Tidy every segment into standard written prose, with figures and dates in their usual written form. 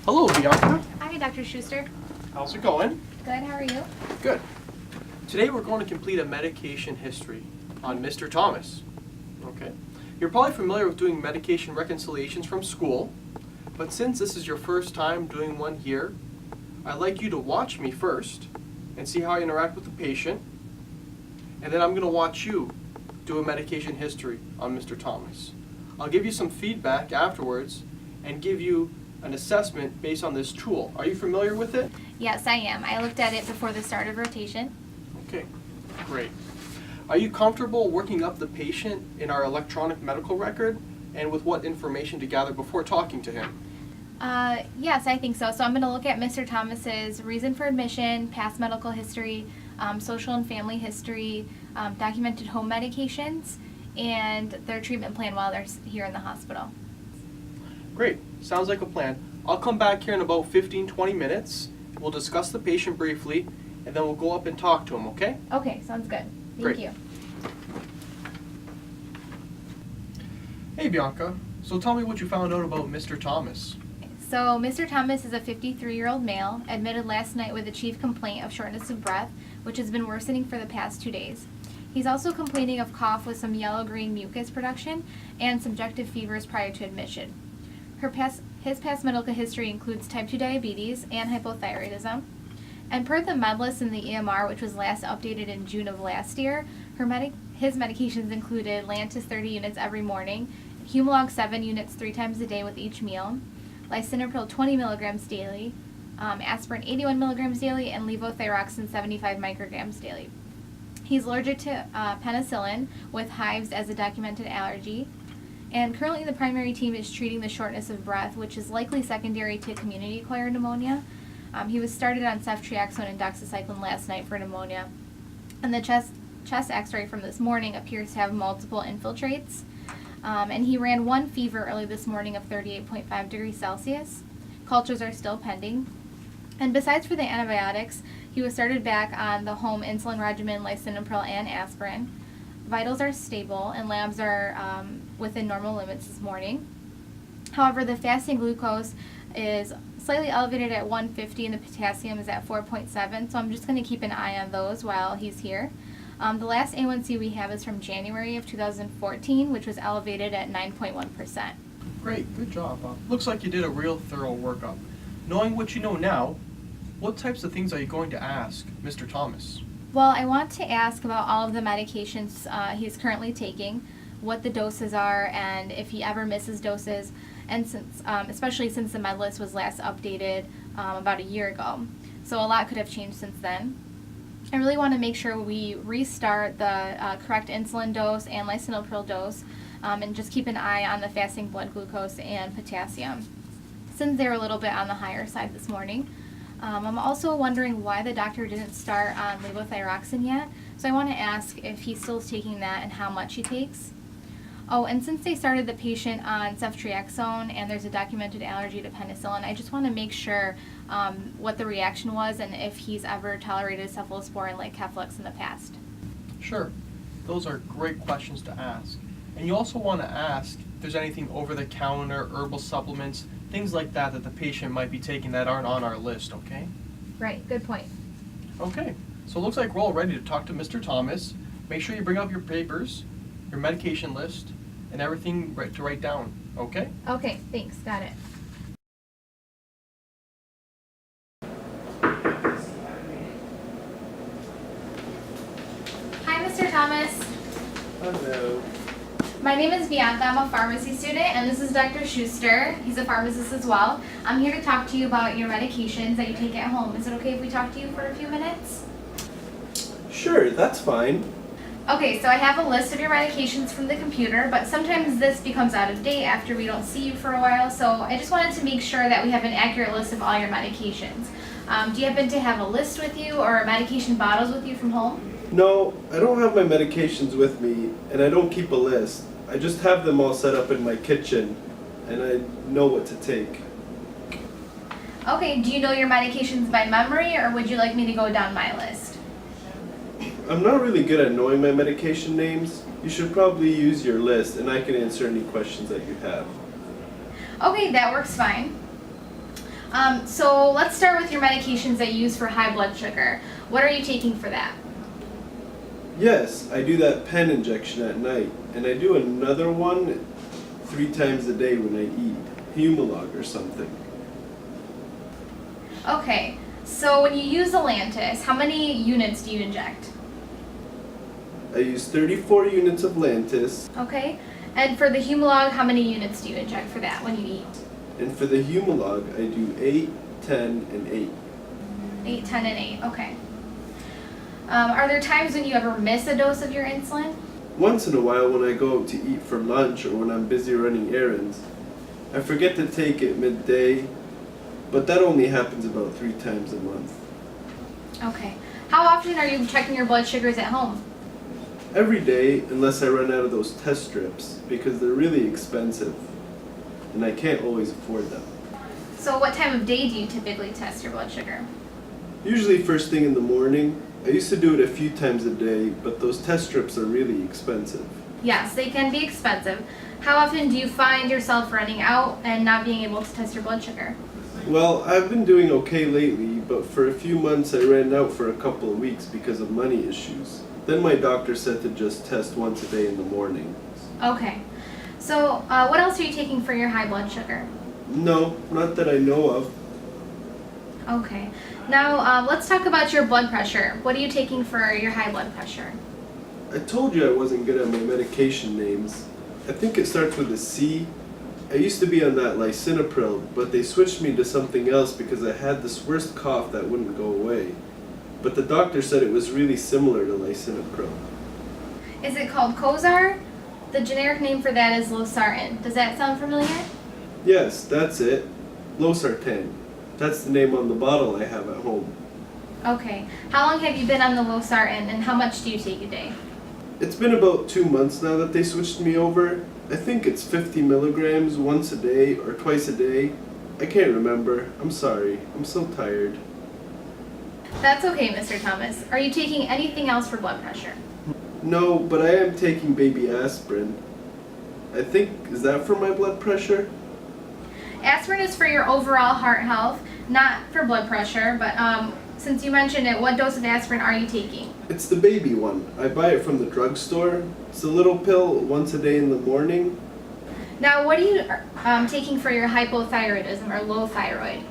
Hello, Bianca. Hi, Dr. Schuster. How's it going? Good, how are you? Good. Today we're going to complete a medication history on Mr. Thomas. Okay. You're probably familiar with doing medication reconciliations from school, but since this is your first time doing one here, I'd like you to watch me first and see how I interact with the patient, and then I'm going to watch you do a medication history on Mr. Thomas. I'll give you some feedback afterwards and give you an assessment based on this tool. Are you familiar with it? Yes, I am. I looked at it before the start of rotation. Okay, great. Are you comfortable working up the patient in our electronic medical record and with what information to gather before talking to him? Yes, I think so. So I'm going to look at Mr. Thomas's reason for admission, past medical history, social and family history, documented home medications, and their treatment plan while they're here in the hospital. Great, sounds like a plan. I'll come back here in about 15-20 minutes. We'll discuss the patient briefly, and then we'll go up and talk to him, okay? Okay, sounds good. Great. Thank you. Hey Bianca, so tell me what you found out about Mr. Thomas. So Mr. Thomas is a 53-year-old male, admitted last night with a chief complaint of shortness of breath, which has been worsening for the past 2 days. He's also complaining of cough with some yellow-green mucus production and subjective fevers prior to admission. His past medical history includes type 2 diabetes and hypothyroidism. And per the med list in the EMR, which was last updated in June of last year, his medications included Lantus 30 units every morning, Humalog 7 units 3 times a day with each meal, lisinopril 20 milligrams daily, aspirin 81 milligrams daily, and levothyroxine 75 micrograms daily. He's allergic to penicillin with hives as a documented allergy. And currently the primary team is treating the shortness of breath, which is likely secondary to community-acquired pneumonia. He was started on ceftriaxone and doxycycline last night for pneumonia. And the chest x-ray from this morning appears to have multiple infiltrates. And he ran one fever early this morning of 38.5 degrees Celsius. Cultures are still pending. And besides for the antibiotics, he was started back on the home insulin regimen, lisinopril, and aspirin. Vitals are stable and labs are within normal limits this morning. However, the fasting glucose is slightly elevated at 150 and the potassium is at 4.7, so I'm just going to keep an eye on those while he's here. The last A1C we have is from January of 2014, which was elevated at 9.1%. Great, good job. Looks like you did a real thorough workup. Knowing what you know now, what types of things are you going to ask Mr. Thomas? Well, I want to ask about all of the medications he's currently taking, what the doses are, and if he ever misses doses, and since, especially since the med list was last updated about a year ago. So a lot could have changed since then. I really want to make sure we restart the correct insulin dose and lisinopril dose, and just keep an eye on the fasting blood glucose and potassium, since they're a little bit on the higher side this morning. I'm also wondering why the doctor didn't start on levothyroxine yet, so I want to ask if he still is taking that and how much he takes. Oh, and since they started the patient on ceftriaxone and there's a documented allergy to penicillin, I just want to make sure what the reaction was and if he's ever tolerated cephalosporin like Keflex in the past. Sure, those are great questions to ask. And you also want to ask if there's anything over-the-counter, herbal supplements, things like that that the patient might be taking that aren't on our list, okay? Right, good point. Okay, so it looks like we're all ready to talk to Mr. Thomas. Make sure you bring up your papers, your medication list, and everything to write down, okay? Okay, thanks, got it. Hi, Mr. Thomas. Hello. My name is Bianca. I'm a pharmacy student, and this is Dr. Schuster. He's a pharmacist as well. I'm here to talk to you about your medications that you take at home. Is it okay if we talk to you for a few minutes? Sure, that's fine. Okay, so I have a list of your medications from the computer, but sometimes this becomes out of date after we don't see you for a while, so I just wanted to make sure that we have an accurate list of all your medications. Do you happen to have a list with you or medication bottles with you from home? No, I don't have my medications with me, and I don't keep a list. I just have them all set up in my kitchen, and I know what to take. Okay, do you know your medications by memory, or would you like me to go down my list? I'm not really good at knowing my medication names. You should probably use your list, and I can answer any questions that you have. Okay, that works fine. So let's start with your medications that you use for high blood sugar. What are you taking for that? Yes, I do that pen injection at night, and I do another one 3 times a day when I eat. Humalog or something. Okay, so when you use Lantus, how many units do you inject? I use 34 units of Lantus, Okay, and for the Humalog, how many units do you inject for that when you eat? and for the Humalog, I do 8, 10, and 8. 8, 10, and 8, okay. Are there times when you ever miss a dose of your insulin? Once in a while when I go out to eat for lunch or when I'm busy running errands, I forget to take it midday, but that only happens about 3 times a month. Okay. How often are you checking your blood sugars at home? Every day, unless I run out of those test strips, because they're really expensive, and I can't always afford them. So what time of day do you typically test your blood sugar? Usually first thing in the morning. I used to do it a few times a day, but those test strips are really expensive. Yes, they can be expensive. How often do you find yourself running out and not being able to test your blood sugar? Well, I've been doing okay lately, but for a few months I ran out for a couple of weeks because of money issues. Then my doctor said to just test once a day in the morning. Okay. So what else are you taking for your high blood sugar? No, not that I know of. Okay. Now let's talk about your blood pressure. What are you taking for your high blood pressure? I told you I wasn't good at my medication names. I think it starts with a C. I used to be on that lisinopril, but they switched me to something else because I had this worst cough that wouldn't go away. But the doctor said it was really similar to lisinopril. Is it called Cozar? The generic name for that is losartan. Does that sound familiar? Yes, that's it. Losartan. That's the name on the bottle I have at home. Okay. How long have you been on the losartan and how much do you take a day? It's been about 2 months now that they switched me over. I think it's 50 milligrams once a day or twice a day. I can't remember. I'm sorry. I'm so tired. That's okay, Mr. Thomas. Are you taking anything else for blood pressure? No, but I am taking baby aspirin. I think, is that for my blood pressure? Aspirin is for your overall heart health, not for blood pressure, but since you mentioned it, what dose of aspirin are you taking? It's the baby one. I buy it from the drugstore. It's a little pill once a day in the morning. Now, what are you taking for your hypothyroidism or low thyroid?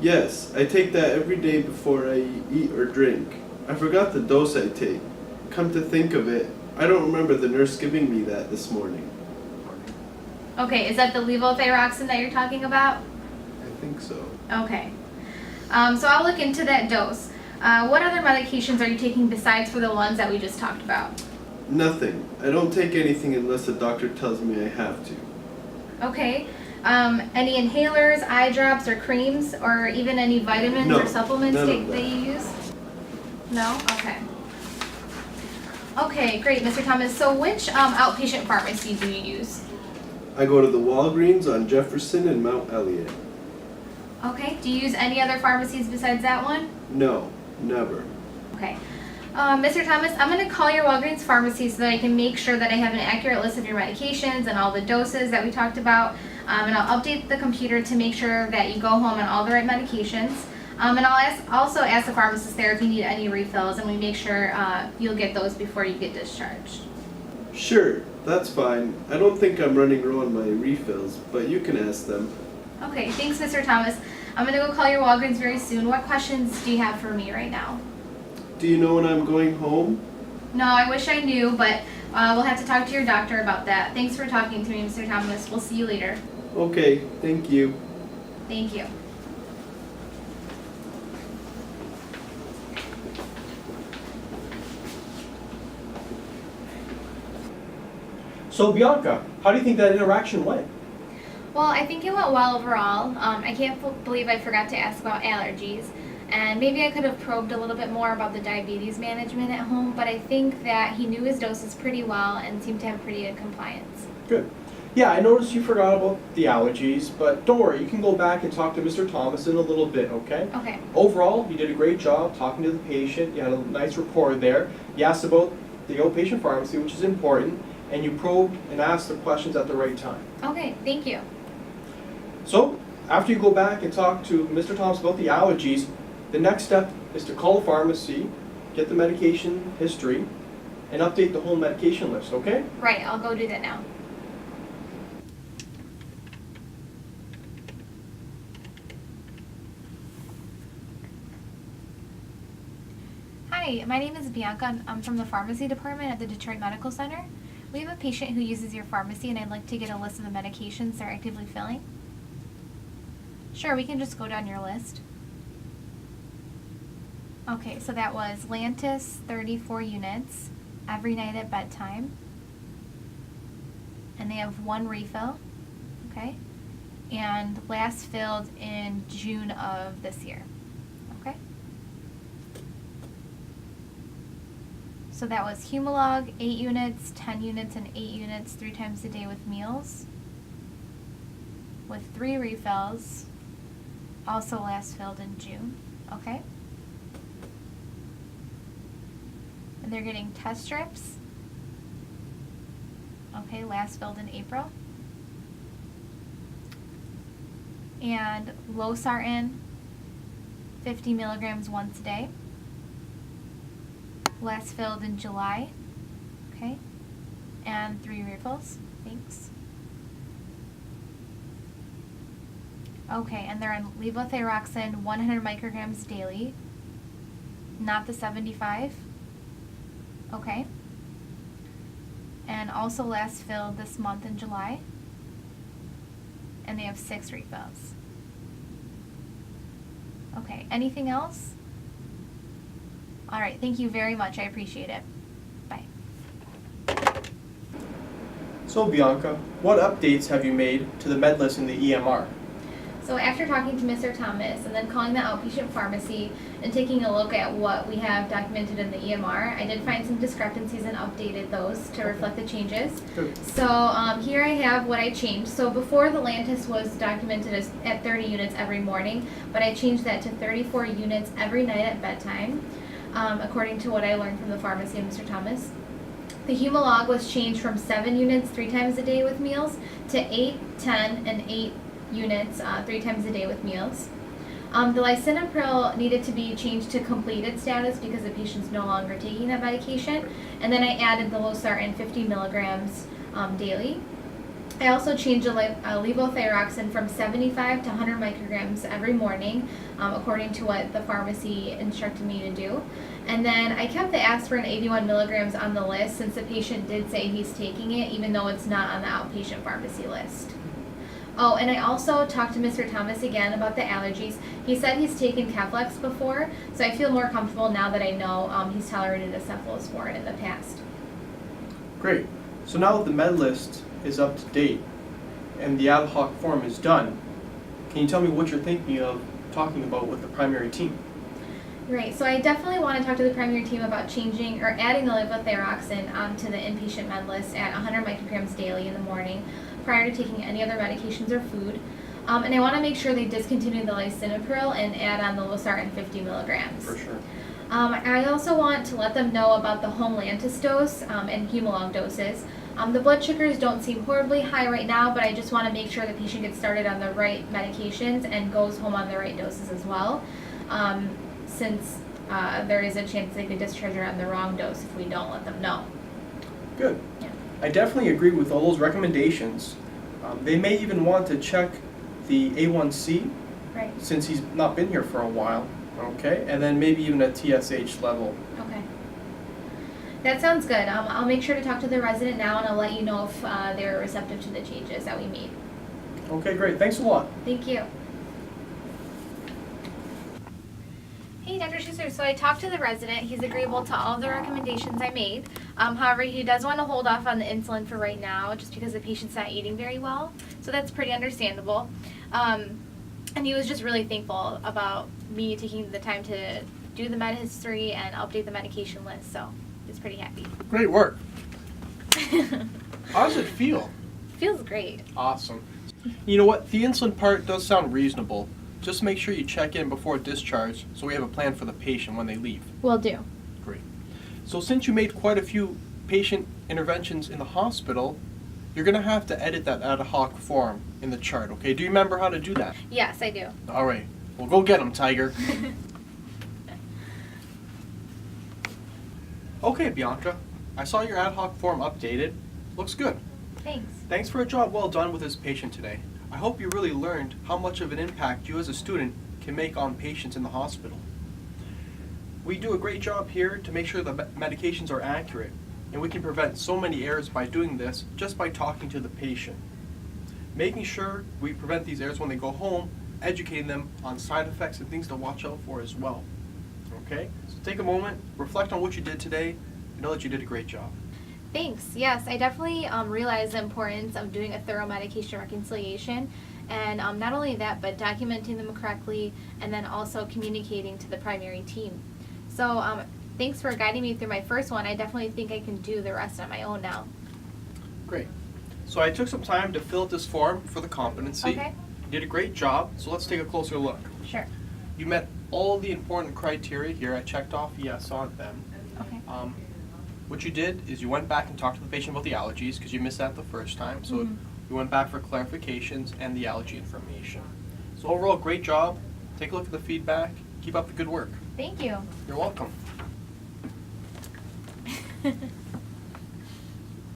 Yes, I take that every day before I eat or drink. I forgot the dose I take. Come to think of it, I don't remember the nurse giving me that this morning. Okay, is that the levothyroxine that you're talking about? I think so. Okay. So I'll look into that dose. What other medications are you taking besides for the ones that we just talked about? Nothing. I don't take anything unless the doctor tells me I have to. Okay. Any inhalers, eye drops, or creams, or even any vitamins No, or supplements none that of that. you use? No? Okay. Okay, great, Mr. Thomas. So which outpatient pharmacy do you use? I go to the Walgreens on Jefferson and Mount Elliott. Okay. Do you use any other pharmacies besides that one? No, never. Okay. Mr. Thomas, I'm going to call your Walgreens pharmacy so that I can make sure that I have an accurate list of your medications and all the doses that we talked about. And I'll update the computer to make sure that you go home on all the right medications. And I'll also ask the pharmacist there if you need any refills, and we make sure you'll get those before you get discharged. Sure, that's fine. I don't think I'm running low on my refills, but you can ask them. Okay, thanks, Mr. Thomas. I'm going to go call your Walgreens very soon. What questions do you have for me right now? Do you know when I'm going home? No, I wish I knew, but we'll have to talk to your doctor about that. Thanks for talking to me, Mr. Thomas. We'll see you later. Okay, thank you. Thank you. So Bianca, how do you think that interaction went? Well, I think it went well overall. I can't believe I forgot to ask about allergies. And maybe I could have probed a little bit more about the diabetes management at home, but I think that he knew his doses pretty well and seemed to have pretty good compliance. Good. Yeah, I noticed you forgot about the allergies, but don't worry, you can go back and talk to Mr. Thomas in a little bit, okay? Okay. Overall, you did a great job talking to the patient. You had a nice rapport there. You asked about the outpatient pharmacy, which is important, and you probed and asked the questions at the right time. Okay, thank you. So, After you go back and talk to Mr. Thomas about the allergies, the next step is to call the pharmacy, get the medication history, and update the whole medication list, okay? Right, I'll go do that now. Hi, my name is Bianca. I'm from the pharmacy department at the Detroit Medical Center. We have a patient who uses your pharmacy, and I'd like to get a list of the medications they're actively filling. Sure, we can just go down your list. Okay, so that was Lantus, 34 units, every night at bedtime. And they have 1 refill, okay? And last filled in June of this year, okay? So that was Humalog, 8 units, 10 units, and 8 units 3 times a day with meals, with 3 refills, also last filled in June, okay? And they're getting test strips, okay, last filled in April. And losartan, 50 milligrams once a day, last filled in July, okay, and 3 refills, thanks. Okay, and they're on levothyroxine, 100 micrograms daily, not the 75, okay, and also last filled this month in July, and they have 6 refills. Okay, anything else? All right, thank you very much. I appreciate it. Bye. So Bianca, what updates have you made to the med list in the EMR? So after talking to Mr. Thomas and then calling the outpatient pharmacy and taking a look at what we have documented in the EMR, I did find some discrepancies and updated those to reflect the changes. Good. So here I have what I changed. So before the Lantus was documented as at 30 units every morning, but I changed that to 34 units every night at bedtime, according to what I learned from the pharmacy and Mr. Thomas. The Humalog was changed from 7 units 3 times a day with meals to 8, 10, and 8 units 3 times a day with meals. The lisinopril needed to be changed to completed status because the patient's no longer taking that medication. And then I added the losartan 50 milligrams daily. I also changed the levothyroxine from 75 to 100 micrograms every morning, according to what the pharmacy instructed me to do. And then I kept the aspirin 81 milligrams on the list since the patient did say he's taking it, even though it's not on the outpatient pharmacy list. Oh, and I also talked to Mr. Thomas again about the allergies. He said he's taken Keflex before, so I feel more comfortable now that I know he's tolerated a cephalosporin in the past. Great. So now that the med list is up to date and the ad hoc form is done, can you tell me what you're thinking of talking about with the primary team? Right, so I definitely want to talk to the primary team about changing or adding the levothyroxine onto the inpatient med list at 100 micrograms daily in the morning prior to taking any other medications or food. And I want to make sure they discontinue the lisinopril and add on the losartan 50 milligrams. For sure. I also want to let them know about the home Lantus dose and Humalog doses. The blood sugars don't seem horribly high right now, but I just want to make sure the patient gets started on the right medications and goes home on the right doses as well, since there is a chance they could discharge her on the wrong dose if we don't let them know. Good. Yeah. I definitely agree with all those recommendations. They may even want to check the A1C, Right. since he's not been here for a while, okay? And then maybe even a TSH level. Okay. That sounds good. I'll make sure to talk to the resident now, and I'll let you know if they're receptive to the changes that we made. Okay, great. Thanks a lot. Thank you. Hey, Dr. Schuster, so I talked to the resident. He's agreeable to all the recommendations I made. However, he does want to hold off on the insulin for right now just because the patient's not eating very well. So that's pretty understandable. And he was just really thankful about me taking the time to do the med history and update the medication list. So he's pretty happy. Great work. How does it feel? Feels great. Awesome. You know what? The insulin part does sound reasonable. Just make sure you check in before discharge so we have a plan for the patient when they leave. Will do. Great. So since you made quite a few patient interventions in the hospital, You're gonna have to edit that ad hoc form in the chart, okay? Do you remember how to do that? Yes, I do. All right. Well, go get him, Tiger. Okay, Bianca. I saw your ad hoc form updated. Looks good. Thanks. Thanks for a job well done with this patient today. I hope you really learned how much of an impact you as a student can make on patients in the hospital. We do a great job here to make sure the medications are accurate, and we can prevent so many errors by doing this just by talking to the patient. Making sure we prevent these errors when they go home, educating them on side effects and things to watch out for as well. Okay? So take a moment, reflect on what you did today, and know that you did a great job. Thanks. Yes, I definitely realize the importance of doing a thorough medication reconciliation. And not only that, but documenting them correctly and then also communicating to the primary team. So thanks for guiding me through my first one. I definitely think I can do the rest on my own now. Great. So I took some time to fill out this form for the competency. Okay. You did a great job, so let's take a closer look. Sure. You met all the important criteria here. I checked off yes on them. Okay. What you did is you went back and talked to the patient about the allergies because you missed that the first time. So Mhm. you went back for clarifications and the allergy information. So overall, great job. Take a look at the feedback. Keep up the good work. Thank you. You're welcome.